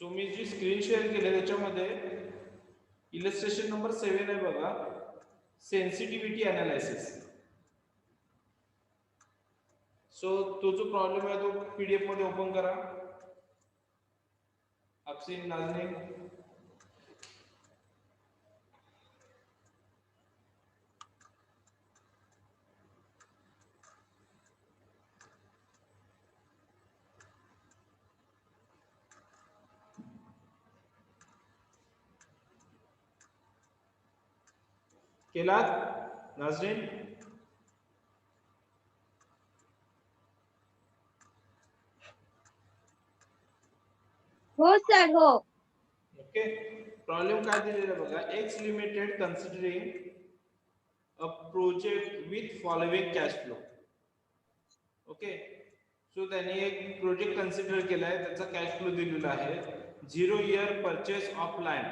So मी जी screen share केली त्याच्यामध्ये illustration number 7 आहे बघा, सेन्सिटिव्हिटी अनालिसिस. सो तो जो प्रॉब्लेम आहे तो पीडीएफ मध्ये ओपन करा. अफसीन, नाझनीन, केलात नाझनीन? हो सर, हो. ओके. प्रॉब्लेम काय दिलेला बघा, x limited considering a project with following cash flow. Okay. So त्यांनी एक प्रोजेक्ट कन्सिडर केलाय, त्याचा कॅश फ्लो दिलेला आहे. 0 year purchase of land.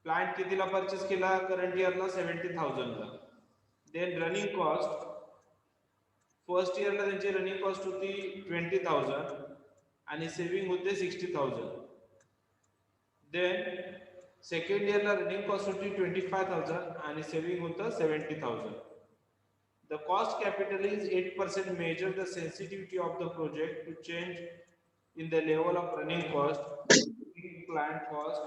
Plant कितीला परचेस केला? करंट इयरला 70,000 ला. देन रनिंग कॉस्ट, फर्स्ट इयरला त्यांची रनिंग कॉस्ट होती 20,000 आणि सेव्हिंग होते 60,000. देन सेकंड इयरला रनिंग कॉस्ट होती 25,000 आणि सेव्हिंग होतं 70,000. The cost capital is 8%. Measure the sensitivity of the project to change in the level of running cost, plant cost.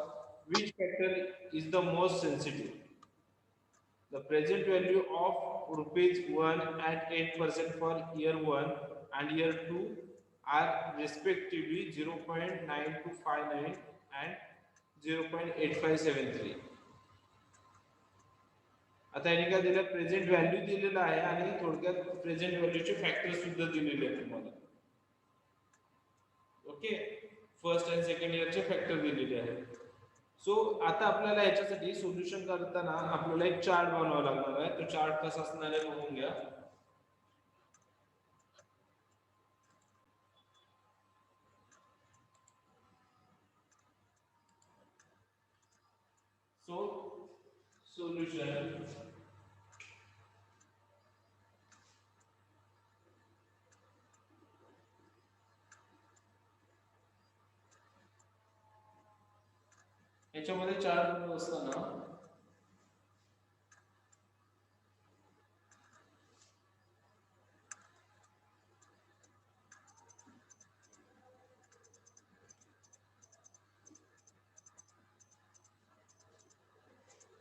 Which factor is the most sensitive? The present value of rupees 1 at 8% for year 1 and year 2 are respectively 0.9259 and 0.8573. आता याने काय दिलं, present value दिलेला आहे आणि थोडक्यात present व्हॅल्यूचे factor सुद्धा दिलेले आहेत तुम्हाला. ओके. फर्स्ट आणि सेकंड इयरचे फॅक्टर दिलेले आहेत. सो आता आपल्याला याच्यासाठी सोल्युशन करताना आपल्याला एक चार्ट बनवावा लागणार आहे. तो चार्ट कसा असणार आहे बघून घ्या. सो सोल्युशन, याच्यामध्ये चार्ट असताना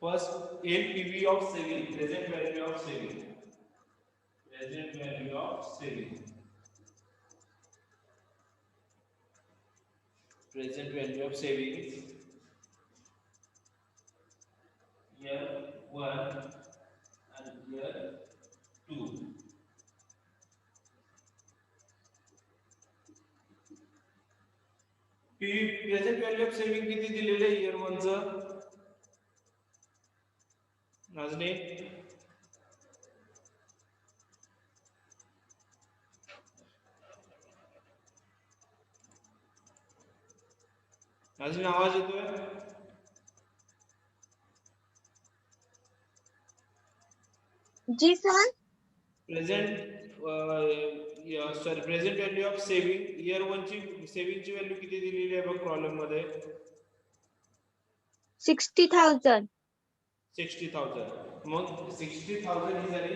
first NPV of saving, present value of saving, present value of saving, present value of savings, year 1 and year 2. Present value of saving किती दिलेले आहे इयर 1 चं? नाजने नाजने आवाज येतोय? जी sir. Present sorry, present value of saving year 1 ची सेव्हिंगची value किती दिलेली आहे बघ प्रॉब्लेम मध्ये? 60,000. 60,000. मग 60,000 ही झाली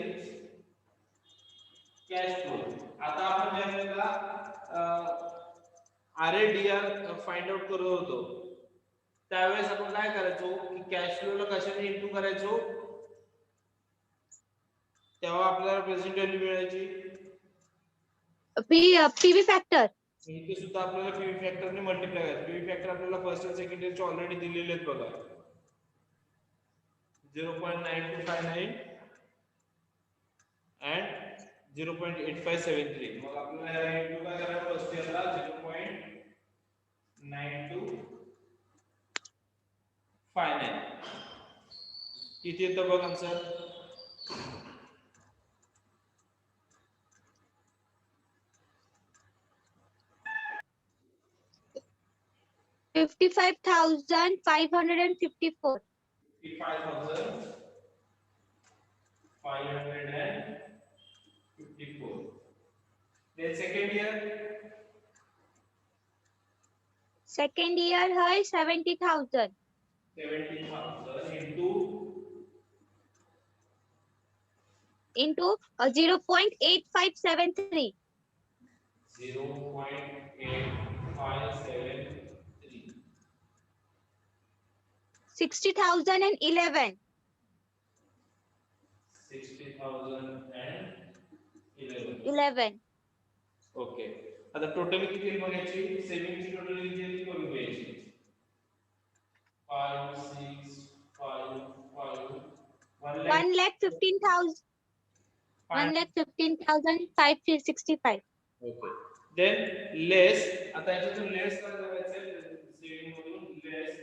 कॅश फ्लो. आता आपण ज्यावेळेला आरएडीआर फाइंड आउट करत होतो त्यावेळेस आपण काय करायचो की कॅश फ्लोला कशाने इनटू करायचो, तेव्हा आपल्याला प्रेझेंट व्हॅल्यू मिळायची पीव्ही फॅक्टर. इथे सुद्धा आपल्याला पीव्ही फॅक्टरने मल्टिप्लाय करायचं. पीव्ही फॅक्टर आपल्याला फर्स्ट आणि सेकंड इयरचे ऑलरेडी दिलेले आहेत बघा, 0.9259 and 0.8573. मग आपल्याला इनटू काय करायचं फर्स्ट इयरला 0.9259. किती येतं बघ answer? 55,554. 55,554. Then second year second year है 70,000 70,000 into into 0.8573 0.8573 60,011 60,011 11 ओके आता टोटल किती येईल बघायची सेव्हिंगची टोटल किती येईल ती बघून घ्यायची 5 6 5 5 1,15,000 1,15,565 ओके देन लेस आता याच्यातून लेस काय करायचं सेव्हिंग मधून less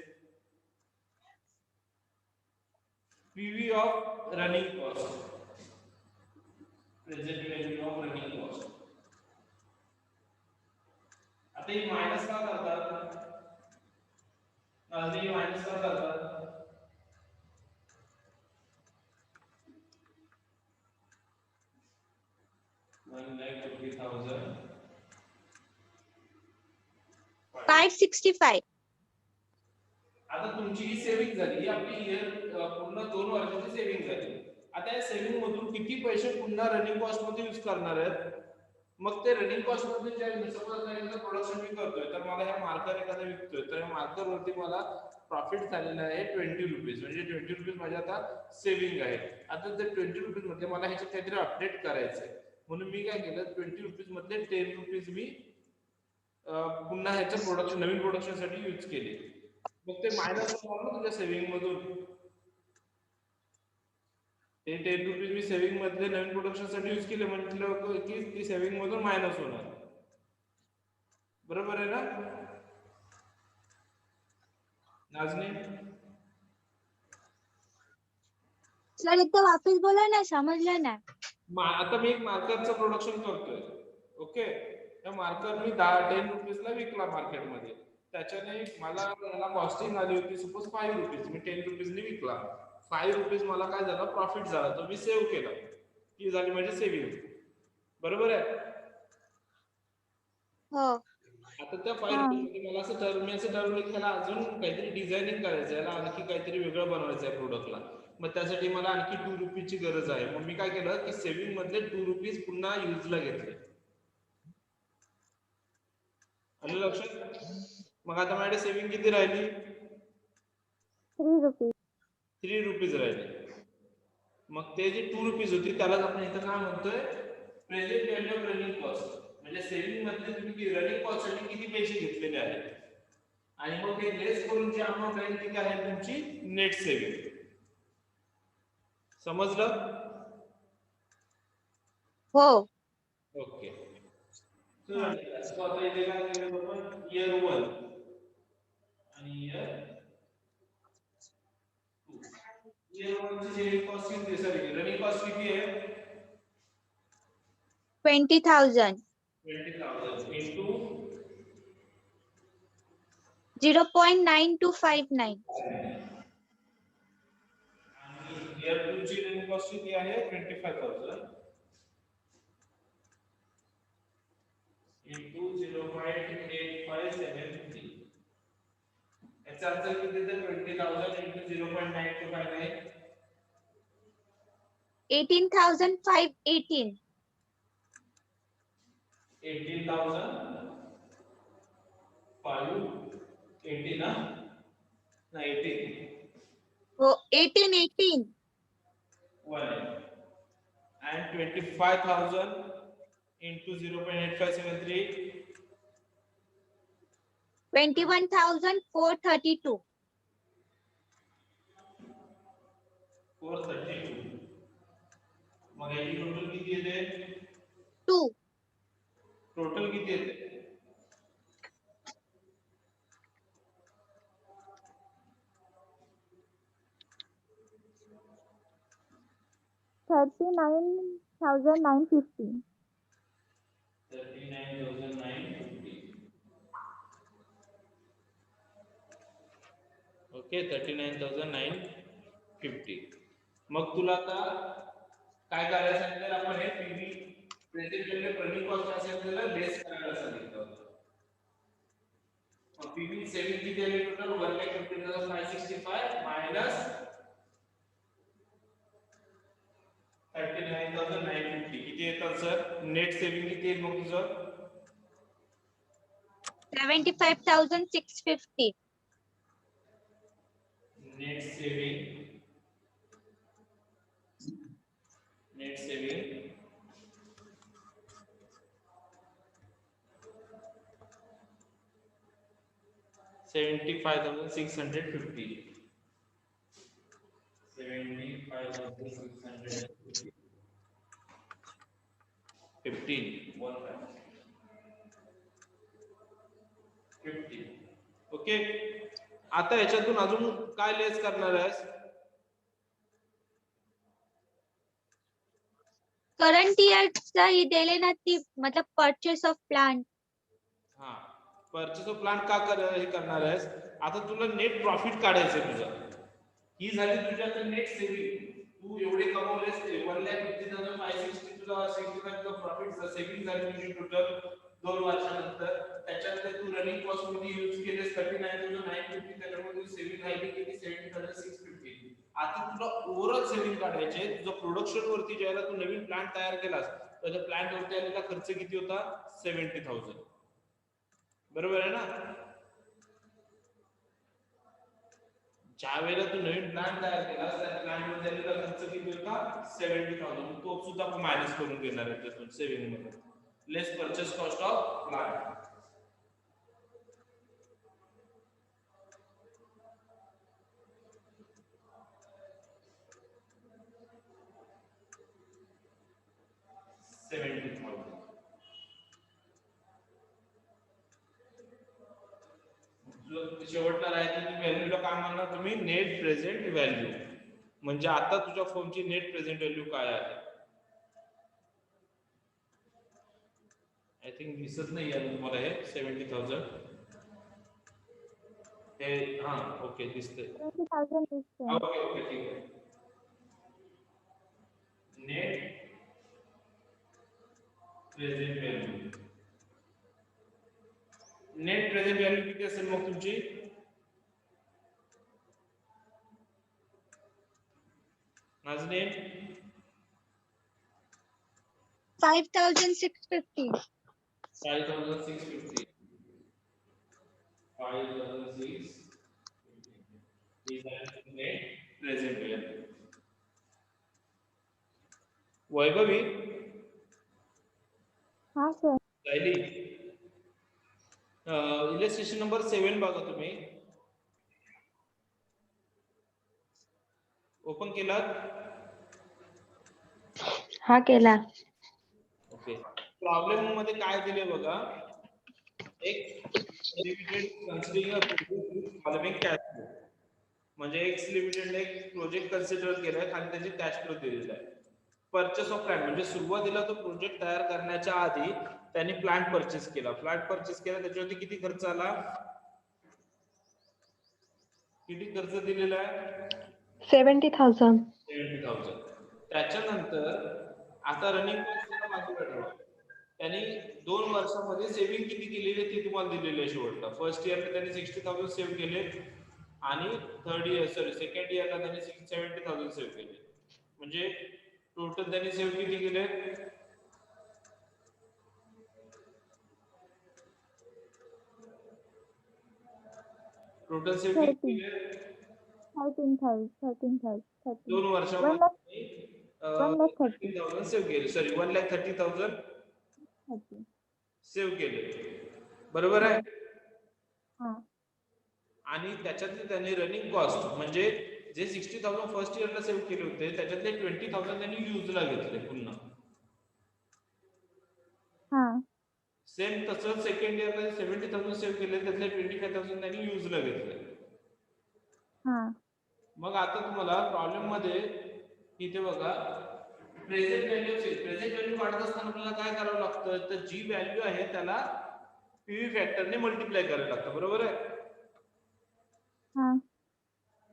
PV of running cost present value of running cost आता ही मायनस का करतात आणि मायनस का करतात 1,50,000 565 आता तुमची ही सेव्हिंग झाली ही आपली इयर पूर्ण 2 वर्षाची सेव्हिंग झाली आता या सेव्हिंग मधून किती पैसे पुन्हा रनिंग कॉस्ट मध्ये यूज करणार आहेत मग ते रनिंग कॉस्ट मध्ये जे सपोज प्रोडक्शन मी करतोय तर मला ह्या मार्कर एखादा विकतोय तर या मार्कर वरती मला प्रॉफिट झालेला आहे 20 रुपीज म्हणजे 20 रुपीज माझ्या आता सेव्हिंग आहे आता ते 20 रुपीज मध्ये मला ह्याच्यात काहीतरी अपडेट करायचंय म्हणून मी काय केलं 20 रुपीज मधले 10 रुपीज मी पुन्हा ह्याचं प्रोडक्शन नवीन प्रोडक्शन साठी यूज केले मग ते मायनस होणार ना तुझ्या सेव्हिंग मधून ते 10 रुपीज मी सेव्हिंग मधले नवीन प्रोडक्शन साठी यूज केले म्हटलं की ती सेव्हिंग मधून मायनस होणार बरोबर आहे ना नाजनी सर एकदा वापस बोला ना समजलं ना आता मी एक मार्करचं प्रोडक्शन करतोय ओके त्या मार्कर मी 10 रुपीजला विकला मार्केटमध्ये त्याच्याने मला याला कॉस्टिंग आली होती सपोज 5 रुपीज मी 10 रुपीजनी विकला 5 रुपीज मला काय झालं प्रॉफिट झाला तो मी सेव्ह केला ही झाली माझी सेव्हिंग बरोबर आहे हो आता त्या 5 रुपीजमध्ये मला असं ठरवलं की ह्याला अजून काहीतरी डिझायनिंग करायचं याला आणखी काहीतरी वेगळं बनवायचं आहे प्रोडक्टला मग त्यासाठी मला आणखी 2 रुपीजची गरज आहे मग मी काय केलं की सेव्हिंग मधले 2 रुपीज पुन्हा युजला घेतले आलं लक्षात मग आता माझ्याकडे सेव्हिंग किती राहिली 3 रुपीज 3 रुपीज राहिली मग ते जी 2 रुपीज होती त्यालाच आपण इथं काय म्हणतोय present value of running cost म्हणजे सेव्हिंग मध्ये तुम्ही रनिंग कॉस्ट साठी किती पैसे घेतलेले आहेत आणि मग ते लेस करून जी अमाउंट आहे ती काय आहे तुमची नेट सेव्हिंग समजलं हो ओके सो आता इथे काय केलं आपण इयर 1 आणि इयर 2 इयर 1 ची सेव्हिंग कॉस्ट किती सॉरी रनिंग कॉस्ट किती आहे 20,000 into 0.9259 आणि इयर 2 ची रनिंग कॉस्ट किती आहे 25,000 into 0.8573 याचा अर्थ किती तर 20,000 into 0.9259 18,518 18,518 ना 18 हो 18 1 and 25,000 into 0.8573 21,432 432 मग याची टोटल किती येते 2 टोटल किती येते 39,950 39,950 ओके 39,950 मग तुला आता काय करायचं सांगितलं आपण हे PV present value running cost असेल त्याला लेस करायला सांगितलं होतं पीव्ही सेव्हिंग किती आली टोटल 1,15,565 मायनस 39,950 किती येतात सर? नेट सेव्हिंग किती येईल मग तुझं? 75,650. Net saving 75,650. 75,650. 50. ओके. आता याच्यातून अजून काय लेस करणार आहेस? करंट इयरचा ही दिले ना ती मतलब परचेस ऑफ प्लांट. हा, परचेस ऑफ प्लांट का हे करणार आहेस? आता तुला नेट प्रॉफिट काढायचं तुझं. ही झाली तुझ्या नेट सेव्हिंग. तू एवढे कमवलेस 1,50,560 तुला 65 प्रॉफिट सेव्हिंग झाली तुझी टोटल 2 वर्षानंतर. त्याच्यानंतर तू रनिंग कॉस्ट मध्ये यूज केलेस 39,950. त्याच्यामध्ये सेव्हिंग राहिली किती 70,650. आता तुला ओव्हरऑल सेव्हिंग काढायचे. तुझं प्रोडक्शन वरती ज्याला तू नवीन प्लांट तयार केलास त्याच्या प्लांट वरती आलेला खर्च किती होता? 70,000. बरोबर आहे ना? ज्या वेळेला तू नवीन प्लांट तयार केला त्या प्लांट मध्ये आलेला खर्च किती होता? 70,000. तो सुद्धा आपण मायनस करून घेणार आहे त्यातून सेव्हिंग मध्ये. लेस परचेस कॉस्ट ऑफ प्लांट. शेवटला राहायची व्हॅल्यूला काय म्हणणार तुम्ही? Net present value. म्हणजे आता तुझ्या फर्मची नेट प्रेझेंट व्हॅल्यू काय आहे? आय थिंक दिसत नाही आहे तुम्हाला हे 70,000. हे हा ओके दिसतंय. 20,000 दिसते. ओके ओके ठीक आहे. Net present value. Net present value किती असेल मग तुमची? नाझनीन 5,650. 5,650. 5,650 is net present value. Vaibhavi हा सर. सायली इलस्ट्रेशन नंबर 7 बघा तुम्ही. ओपन केलात? हा केला. ओके. प्रॉब्लेम मध्ये काय दिले बघा. एक limited considering following cash flow. म्हणजे एक्स लिमिटेड एक प्रोजेक्ट कन्सिडर केलाय आणि त्याचे कॅश फ्लो दिलेला आहे. परचेस ऑफ प्लांट म्हणजे सुरुवातीला तो प्रोजेक्ट तयार करण्याच्या आधी त्यांनी प्लांट परचेस केला. प्लांट परचेस केला त्याच्यावरती किती खर्च आला? किती खर्च दिलेला आहे? 70,000. 70,000. त्याच्यानंतर आता रनिंग कॉस्ट बाजूला ठेवा. त्यांनी 2 वर्षामध्ये सेव्हिंग किती केलेली ते तुम्हाला दिलेले आहे शेवटला. फर्स्ट इयरला त्यांनी 60,000 सेव्ह केले आणि सेकंड इयरला त्यांनी 70,000 सेव्ह केले. म्हणजे टोटल त्यांनी सेव्ह किती केले? टोटल सेव्ह किती केले? 13,000. 2 वर्षामध्ये 1,30,000 सेव्ह केले. सॉरी 1,30,000 सेव्ह केले. बरोबर आहे? आणि त्याच्यातले त्यांनी रनिंग कॉस्ट म्हणजे जे 60,000 फर्स्ट इयरला सेव्ह केले होते त्याच्यातले 20,000 त्यांनी युजला घेतले पुन्हा. सेम तसंच सेकंड इयरला 70,000 सेव्ह केले त्यातले 25,000 त्यांनी युजला घेतले. मग आता तुम्हाला प्रॉब्लेम मध्ये इथे बघा प्रेझेंट व्हॅल्यू काढत असताना आपल्याला काय करावं लागतं? तर जी व्हॅल्यू आहे त्याला पीव्ही फॅक्टरने मल्टिप्लाय करायला लागतं. बरोबर आहे?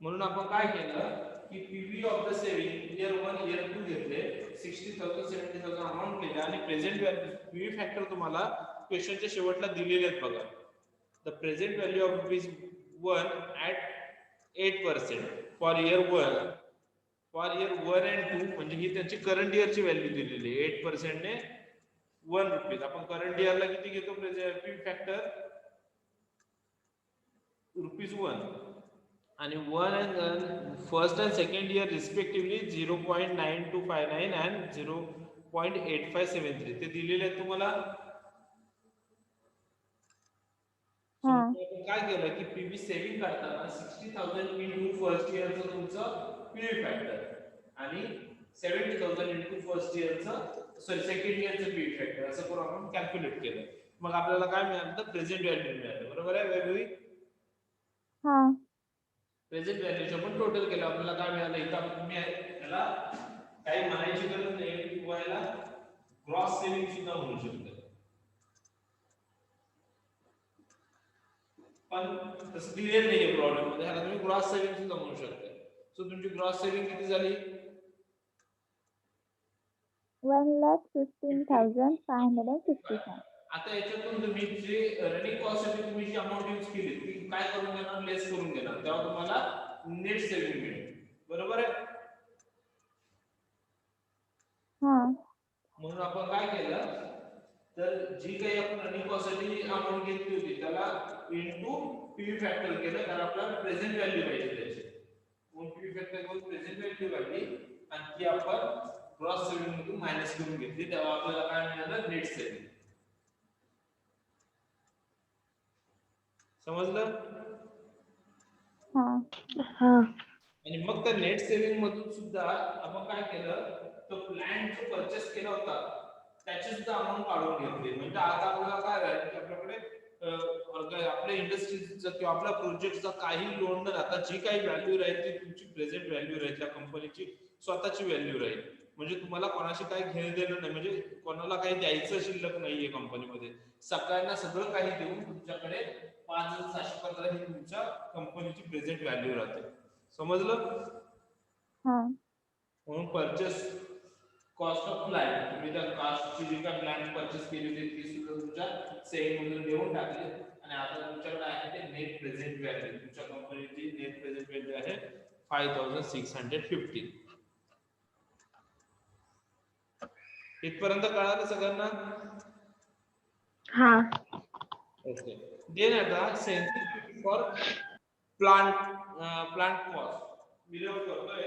म्हणून आपण काय केलं की PV of the saving year 1 year 2 घेतले 60,000 70,000 अमाउंट केले आणि प्रेझेंट व्हॅल्यू पीव्ही फॅक्टर तुम्हाला क्वेश्चनच्या शेवटला दिलेले आहेत बघा. the present value of ₹1 at 8% for year 1. For year 1 and 2 म्हणजे ही त्यांची करंट इयरची व्हॅल्यू दिलेली आहे 8% ने ₹1. आपण करंट इयरला किती घेतो पी फॅक्टर ₹1 आणि 1 and first and second year respectively 0.9259 and 0.8573 ते दिलेले आहेत तुम्हाला. आपण काय केलं की पीव्ही सेव्हिंग करताना 60,000 इंटू फर्स्ट इयरचं तुमचं पीव्ही फॅक्टर आणि 70,000 इंटू फर्स्ट इयरचं सेकंड इयरचं पीव्ही फॅक्टर असं करून आपण कॅल्क्युलेट केलं. मग आपल्याला काय मिळालं तर प्रेझेंट व्हॅल्यू मिळालं. बरोबर आहे वैभवी? प्रेझेंट व्हॅल्यूचे आपण टोटल केलं आपल्याला काय मिळालं. इथं तुम्ही याला काही म्हणायची गरज नाही किंवा याला ग्रॉस सेव्हिंग सुद्धा म्हणू शकतो. पण तसं दिलेलं नाहीये प्रॉब्लेम मध्ये. ह्याला तुम्ही ग्रॉस सेव्हिंग सुद्धा म्हणू शकता. सो तुमची ग्रॉस सेव्हिंग किती झाली? 1,15,557. आता याच्यातून तुम्ही जे रनिंग कॉस्ट साठी तुम्ही जी अमाउंट यूज केली ती काय करून घेणार? लेस करून घेणार. तेव्हा तुम्हाला नेट सेव्हिंग मिळेल. बरोबर आहे? म्हणून आपण काय केलं तर जी काही आपण रनिंग कॉस्ट साठी अमाउंट घेतली होती त्याला इनटू पीव्ही फॅक्टर केलं कारण आपल्याला प्रेझेंट व्हॅल्यू पाहिजे त्याची. म्हणून पीव्ही फॅक्टर करून प्रेझेंट व्हॅल्यू काढली आणि ती आपण ग्रॉस सेव्हिंग मधून मायनस करून घेतली. तेव्हा आपल्याला काय मिळालं? Net saving. समजलं? आणि मग त्या नेट सेव्हिंग मधून सुद्धा आपण काय केलं तर प्लॅन जो परचेस केला होता त्याची सुद्धा अमाउंट काढून घेतली. म्हणजे आता आपल्याला काय राहील की आपल्याकडे आपल्या इंडस्ट्रीजचा किंवा आपल्या प्रोजेक्टचा काही लोन न राहता जी काही व्हॅल्यू राहील ती तुमची प्रेझेंट व्हॅल्यू राहील. त्या कंपनीची स्वतःची व्हॅल्यू राहील. म्हणजे तुम्हाला कोणाशी काही घेणं देणं नाही. म्हणजे कोणाला काही द्यायचं शिल्लक नाहीये कंपनीमध्ये. सगळ्यांना सगळं काही देऊन तुमच्याकडे 5,715 ही तुमच्या कंपनीची प्रेझेंट व्हॅल्यू राहते. समजलं? म्हणून परचेस कॉस्ट ऑफ प्लॅन तुम्ही त्या कॉस्टची जी काय प्लॅन परचेस केली होती ती सुद्धा तुमच्या सेव्हिंग मधून देऊन टाकली आणि आता तुमच्याकडे आहे ते नेट प्रेझेंट व्हॅल्यू. तुमच्या कंपनीची नेट प्रेझेंट व्हॅल्यू आहे 5,650. इथपर्यंत कळालं सगळ्यांना? ओके. देन आता sensitivity for plant cost me लिहून करतोय.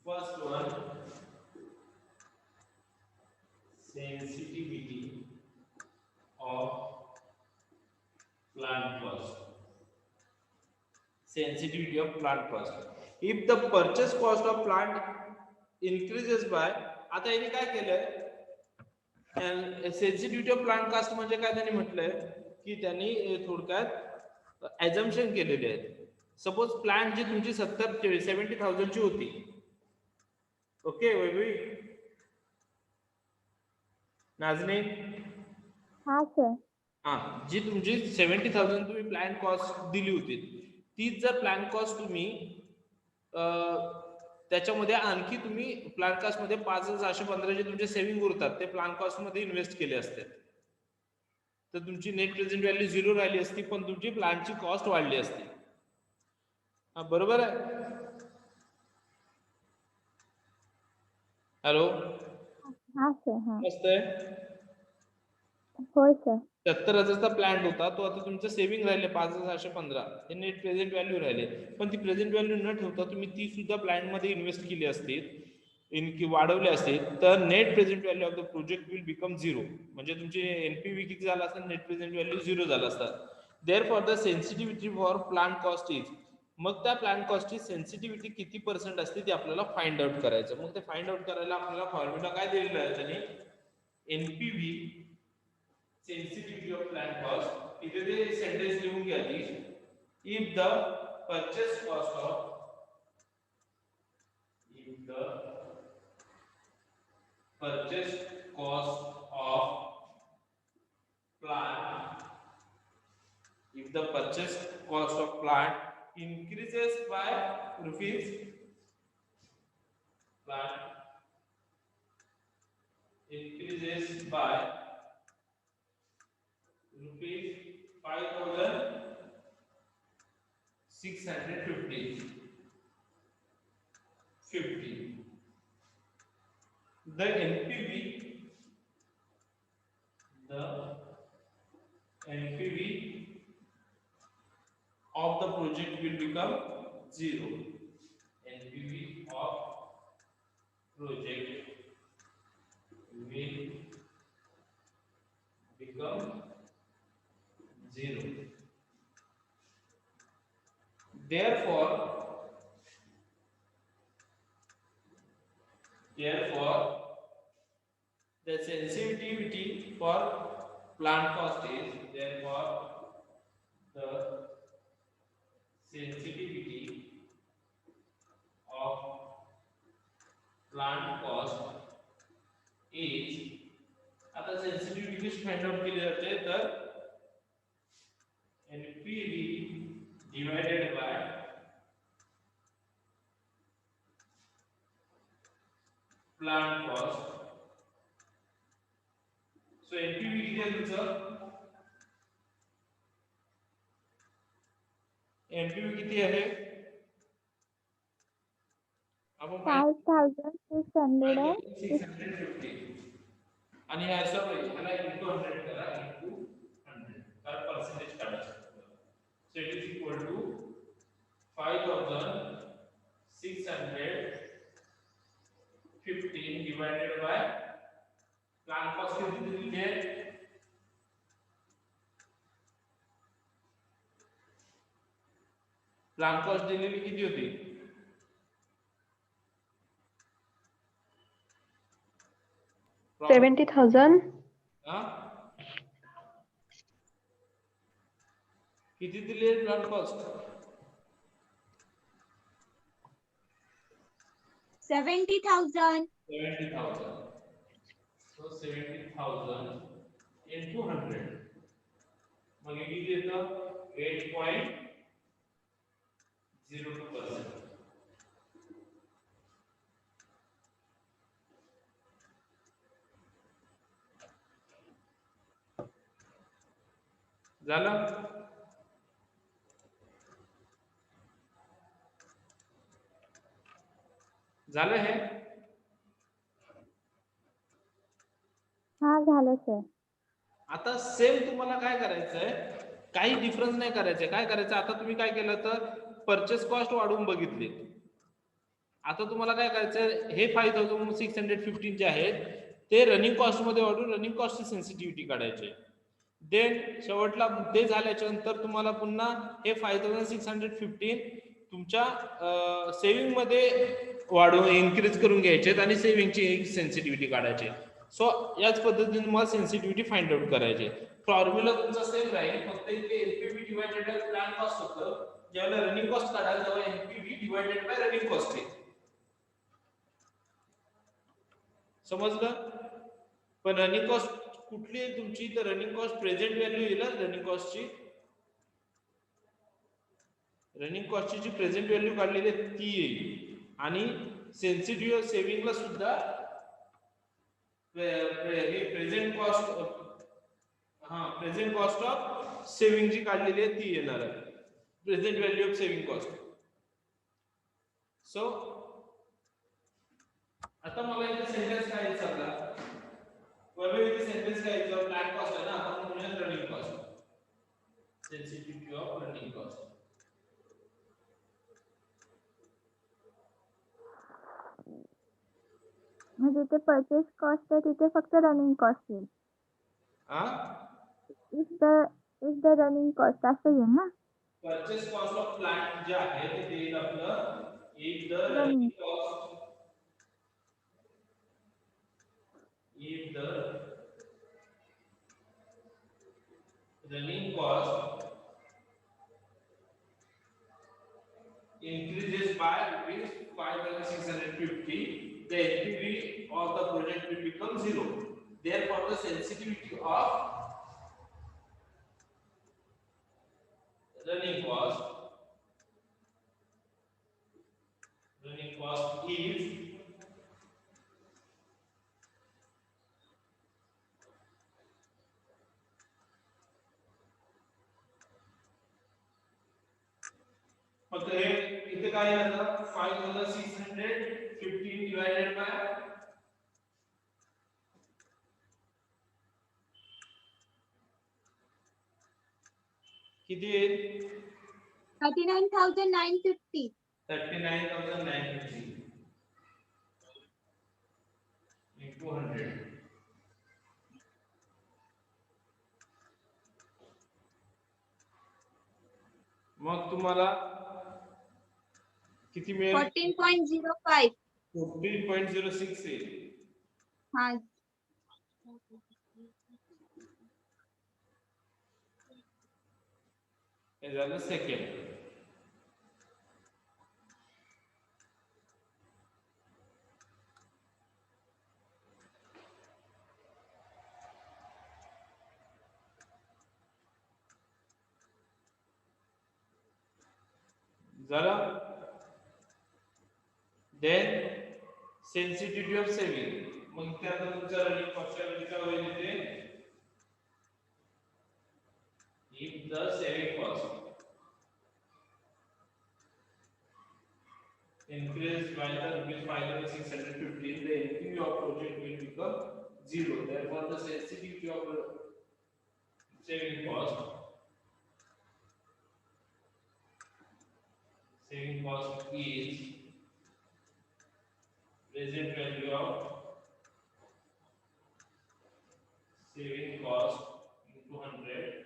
First one, sensitivity of plant cost. Sensitivity of plant cost. If the purchase cost of plant increases by, आता याने काय केलंय सेन्सिटिव्हिटी ऑफ प्लांट कॉस्ट म्हणजे काय त्यांनी म्हटलंय की त्यांनी थोडक्यात ऍझम्पशन केलेले आहेत. सपोज प्लांट जी तुमची 70,000 ची होती. ओके वैभवी नाजनी जी तुमची 70,000 तुम्ही प्लॅन कॉस्ट दिली होती तीच जर प्लॅन कॉस्ट तुम्ही त्याच्यामध्ये आणखी तुम्ही प्लॅन कॉस्ट मध्ये 5,615 जे तुमचे सेव्हिंग उरतात ते प्लॅन कॉस्ट मध्ये इन्व्हेस्ट केले असते तर तुमची नेट प्रेझेंट व्हॅल्यू 0 राहिली असती पण तुमची प्लॅनची कॉस्ट वाढली असती. बरोबर आहे? हॅलो मस्त आहे. 70,000चा प्लॅन होता तो आता तुमचा सेव्हिंग राहिले 5,615 हे नेट प्रेझेंट व्हॅल्यू राहिले पण ती प्रेझेंट व्हॅल्यू न ठेवता तुम्ही ती सुद्धा प्लॅन मध्ये इन्व्हेस्ट केली असते इनकी वाढवले असते तर net present value of the project will become 0. म्हणजे तुमची एनपीव्ही किती झाला असता नेट प्रेझेंट व्हॅल्यू 0 झाला असता. Therefore the sensitivity for plant cost is मग त्या प्लॅन कॉस्टची सेन्सिटिव्हिटी किती % असते ते आपल्याला फाइंड आउट करायचं. मग ते फाइंड आउट करायला आपल्याला फॉर्म्युला काय दिलेला आहे त्याने NPV sensitivity of plant cost इथे ते सेंटेन्स लिहून घ्या ती if the purchase cost of plant, if the purchase cost of plant increases by rupees, plant increases by rupees 5,650. The NPV of the project will become zero. NPV of project will become zero. Therefore, the sensitivity for plant cost is the sensitivity of plant cost is, आता sensitivity कशी find out केली जाते तर NPV divided by plant cost. So NPV किती आहे तुमचं? NPV किती आहे? आपण 5,650 आणि ह्या सर्व ह्याला इंटू 100 करा, इंटू 100 तर पर्सेंटेज काढायचं. So it is equal to 5,615 divided by plant cost किती दिलेली आहे? प्लांट कॉस्ट दिलेली किती होती? $70,000. किती दिली आहे प्लांट कॉस्ट? 70,000. 70,000. So 70,000 into 100. मग हे किती येतं? 8.02%. झालं? झालं हे? हा झालं सर. आता सेम तुम्हाला काय करायचंय, काही डिफरन्स नाही करायचंय. काय करायचं आता तुम्ही काय केलं तर परचेस कॉस्ट वाढवून बघितली. आता तुम्हाला काय करायचं, हे 5,615 जे आहेत ते रनिंग कॉस्ट मध्ये वाढून रनिंग कॉस्टची सेन्सिटिव्हिटी काढायची. देन शेवटला ते झाल्याच्या नंतर तुम्हाला पुन्हा हे 5,615 तुमच्या सेव्हिंग मध्ये वाढवून इन्क्रीज करून घ्यायचे आणि सेव्हिंगची सेन्सिटिव्हिटी काढायची. सो याच पद्धतीने तुम्हाला सेन्सिटिव्हिटी फाइंड आउट करायची. फॉर्म्युला तुमचा सेम राहील, फक्त इथे NPV divided by plant cost होतं. ज्यावेळेला रनिंग कॉस्ट काढाल तेव्हा NPV divided by running cost आहे. समजलं? पण रनिंग कॉस्ट कुठली आहे तुमची? तर रनिंग कॉस्ट प्रेझेंट व्हॅल्यू येईल. रनिंग कॉस्टची जी प्रेझेंट व्हॅल्यू काढलेली आहे ती येईल. आणि सेन्सिटिव्ह सेव्हिंगला सुद्धा प्रेझेंट कॉस्ट ऑफ सेव्हिंग जी काढलेली आहे ती येणार आहे. Present value of saving cost. So आता मला इथे सेंटेन्स काय सांगा, वरवे इथे सेंटेन्स काय आहे? प्लांट कॉस्ट आहे ना, आपण म्हणूया running cost. Sensitivity of running cost. म्हणजे ते परचेस कॉस्ट आहे तिथे फक्त रनिंग कॉस्ट येईल. इफ द रनिंग कॉस्ट असं येईल ना. परचेस कॉस्ट ऑफ प्लांट जे आहे ते येईल आपलं if the running cost, if the running cost increases by rupees 5,650, the NPV of the project will become zero. Therefore, the sensitivity of running cost is फक्त हे इथे काय आलं 5615 डिवाइडेड बाय किती येईल 39,950. 39,950 into 100. मग तुम्हाला किती मिळेल 14.05. 14.06 येईल. हा. हे झालं सेकंड. झालं. Then sensitivity of saving. मग त्यात तुमचा रनिंग कॉस्ट काय होईल इथे if the saving cost increased by the rupees 5,615, the NPV of project will become zero. Therefore, the sensitivity of saving cost is present value of saving cost into 100.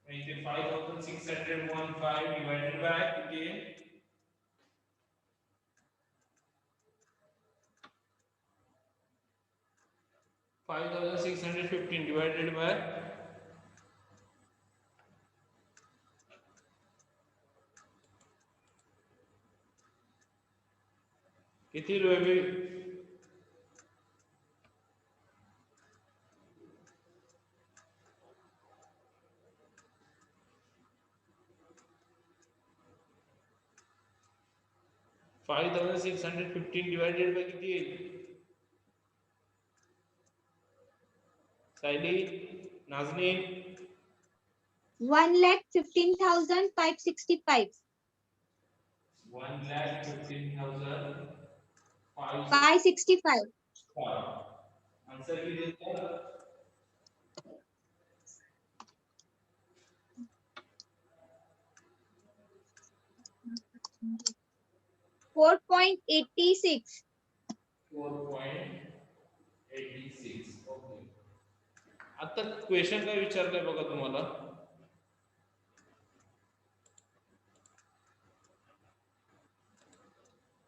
And 5,615 divided by again 5,615 divided by किती रुपये 5,615 divided by किती येईल Sayali Nazneen 1,15,565. 1,15,565. Answer किती येतो 4.86. 4.86. Okay. आता question काय विचारलंय बघा तुम्हाला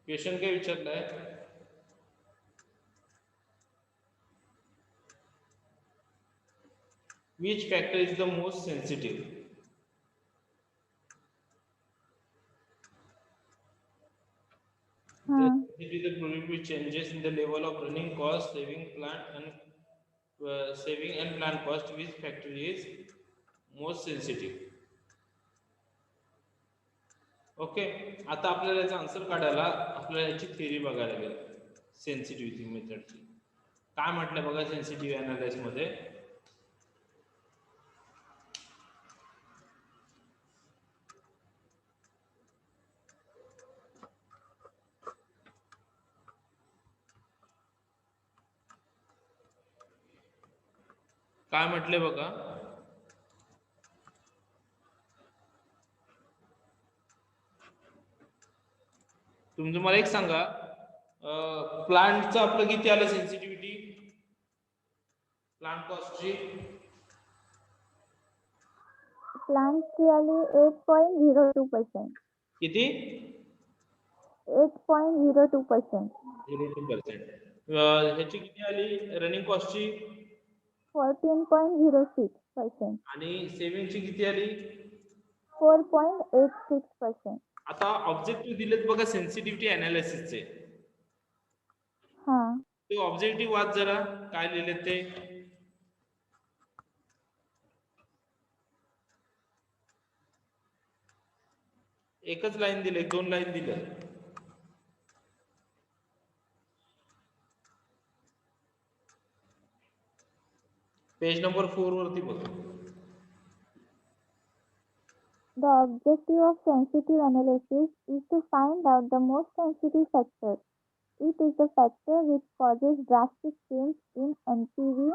क्वेश्चन काय विचारलंय which factor is the most sensitive it is the probability changes in the level of running cost saving and plan cost which factor is most sensitive. Okay. आता आपल्याला याचा आन्सर काढायला आपल्याला याची थिअरी बघायला लागेल सेन्सिटिव्हिटी मेथडची. काय म्हटलं बघा सेन्सिटिव्ह अनालिसिस मध्ये काय म्हटले बघा तुम्ही मला एक सांगा प्लांटचं आपलं किती आलं सेन्सिटिव्हिटी प्लांट कॉस्टची प्लांटची आली 8.02%. किती 8.02%. 02%. ह्याची किती आली रनिंग कॉस्टची 14.06%. आणि सेव्हिंगची किती आली 4.86%. आता ऑब्जेक्टिव्ह दिलेत बघा सेन्सिटिव्हिटी अनालिसिसचे ते ऑब्जेक्टिव्ह वाच जरा काय लिहिलेत ते एकच लाईन दिले, 2 लाईन दिले. पेज नंबर 4 वरती बघ. The objective of sensitive analysis is to find out the most sensitive factor. It is the factor which causes drastic change in NPV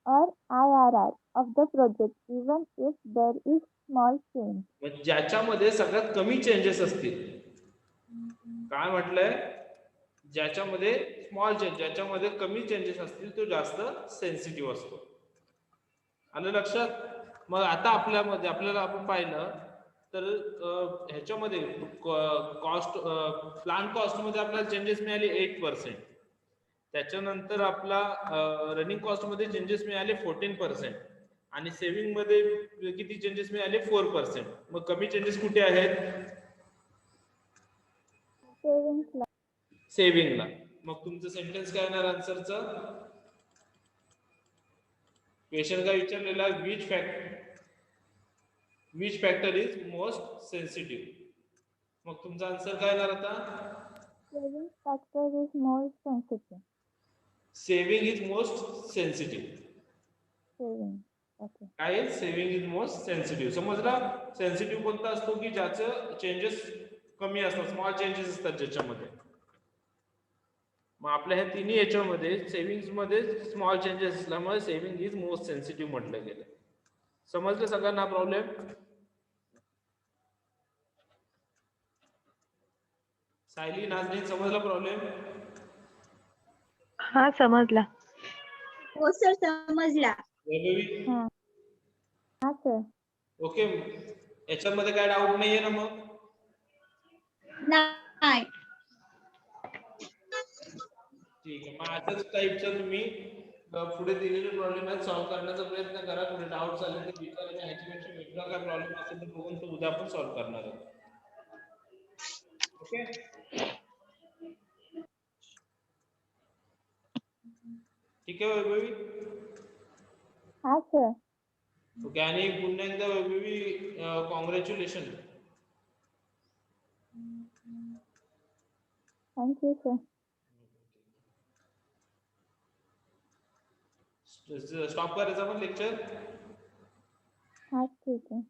or IRR of the project, even if there is small change. मग ज्याच्यामध्ये सगळ्यात कमी changes असतील, काय म्हटलंय, ज्याच्यामध्ये small change, ज्याच्यामध्ये कमी चेंजेस असतील तो जास्त सेन्सिटिव्ह असतो. आलं लक्षात? मग आता आपल्यामध्ये आपल्याला आपण पाहिलं तर ह्याच्यामध्ये कॉस्ट प्लान कॉस्ट मध्ये आपल्याला चेंजेस मिळाले 8%. त्याच्यानंतर आपला रनिंग कॉस्ट मध्ये चेंजेस मिळाले 14% आणि सेव्हिंग मध्ये किती चेंजेस मिळाले 4%. मग कमी चेंजेस कुठे आहेत? सेव्हिंगला. मग तुमचं सेंटेन्स काय येणार आन्सरचं? क्वेश्चन काय विचारलेला, which factor is most sensitive. मग तुमचा आन्सर काय येणार आता? Saving factor is more sensitive. Saving is most sensitive. Saving. Okay. काय आहे? Saving is most sensitive. समजला? सेन्सिटिव्ह कोणता असतो की ज्याचं चेंजेस कमी असतात, स्मॉल चेंजेस असतात ज्याच्यामध्ये. मग आपल्या ह्या तिन्ही याच्यामध्ये सेव्हिंग्स मध्ये स्मॉल चेंजेस असल्यामुळे सेव्हिंग इज मोस्ट सेन्सिटिव्ह म्हटलं गेलं. समजलं सगळ्यांना प्रॉब्लेम? सायली, नाजनीन, समजला प्रॉब्लेम? हा समजला. हो सर समजला. वैभवी? हा सर. ओके, याच्यामध्ये काय डाऊट नाहीये ना मग? नाही. ठीक आहे. मग अशाच टाईपचं तुम्ही पुढे दिलेले प्रॉब्लेम आहेत सॉल्व्ह करण्याचा प्रयत्न करा. कुठे डाऊट झाले तर विचारा. ह्याच्यापेक्षा वेगळा काय प्रॉब्लेम असेल तर बघून तो उद्या आपण सॉल्व्ह करणार आहोत. ओके, ठीक आहे वैभवी? हा सर. ओके, आणि पुन्हा एकदा Vaibhavi congratulation. Thank you sir. Stop करायचा पण लेक्चर. हा ठीक आहे.